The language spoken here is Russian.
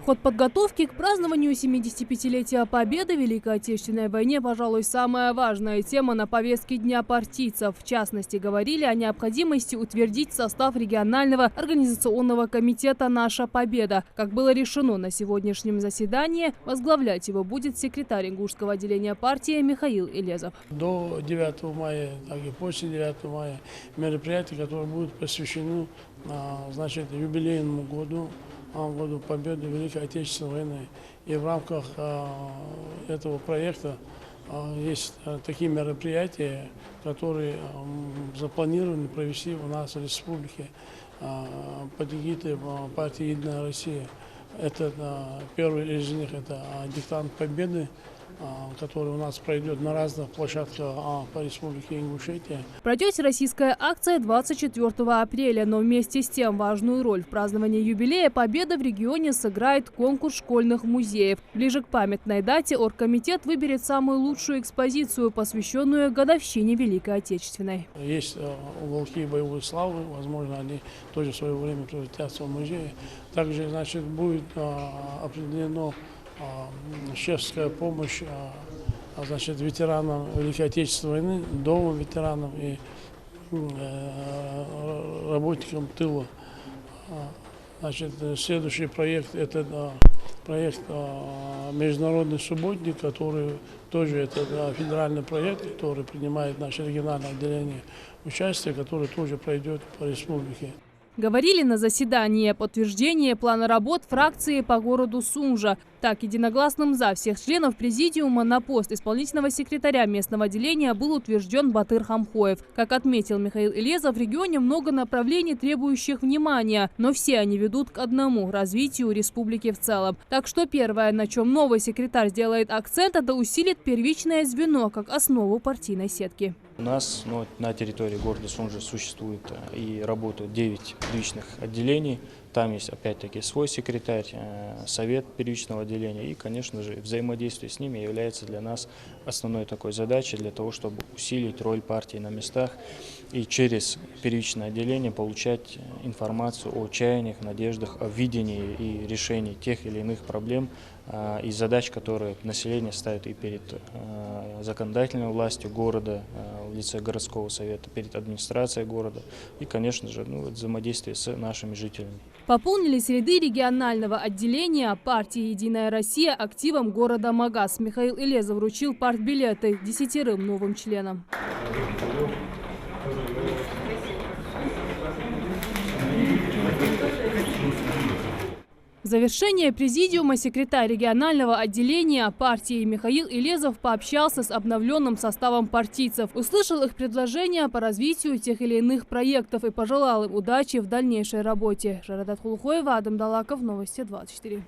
ход подготовки к празднованию 75-летия Победы в Великой Отечественной войне, пожалуй, самая важная тема на повестке Дня партийцев. В частности, говорили о необходимости утвердить состав регионального организационного комитета «Наша Победа». Как было решено на сегодняшнем заседании, возглавлять его будет секретарь Ингушского отделения партии Михаил Элезов. До 9 мая, так и после 9 мая мероприятия, которые будут посвящены юбилейному году Победы в Великой Отечественной войны. И в рамках этого проекта есть такие мероприятия, которые запланированы провести у нас в республике под эгидой партии «Единая Россия». Это первый из них – это диктант Победы, который у нас пройдет на разных площадках по республике Ингушетия. Пройдет российская акция 24 апреля, но вместе с тем важную роль в праздновании юбилея Победы в регионе сыграет конкурс школьных музеев. Ближе к памятной дате оргкомитет выберет самую лучшую экспозицию, посвященную годовщине Великой Отечественной. Есть уголки боевой славы, возможно, они тоже в свое время превратятся в музеи. Также, будет определено чешская помощь ветеранам Великой Отечественной войны, домам ветеранам и работникам тыла. Следующий проект – это проект «Международный субботник», который тоже это федеральный проект, который принимает наше региональное отделение участия, который тоже пройдет по республике. Говорили на заседании о подтверждении плана работ фракции по городу Сунжа. Так, единогласным за всех членов президиума на пост исполнительного секретаря местного отделения был утвержден Батыр Хамхоев. Как отметил Михаил Элезов, в регионе много направлений, требующих внимания, но все они ведут к одному – развитию республики в целом. Так что первое, на чем новый секретарь сделает акцент, это усилит первичное звено как основу партийной сетки. У нас на территории города Сунжа существует и работают 9 первичных отделений. Там есть опять-таки свой секретарь, совет первичного отделения и, конечно же, взаимодействие с ними является для нас основной такой задачей для того, чтобы усилить роль партии на местах и через первичное отделение получать информацию о чаяниях, надеждах, о видении и решении тех или иных проблем и задач, которые население ставит и перед законодательной властью города в лице городского совета, перед администрацией города и, конечно же, взаимодействие с нашими жителями. Пополнились ряды регионального отделения партии «Единая Россия» активом города Магаз. Михаил Элезов вручил партбилеты 10 новым членам. В завершение президиума секретарь регионального отделения партии Михаил Элезов пообщался с обновленным составом партийцев, услышал их предложения по развитию тех или иных проектов и пожелал им удачи в дальнейшей работе. Жарадат Хулухоева, Адам Далаков, Новости 24.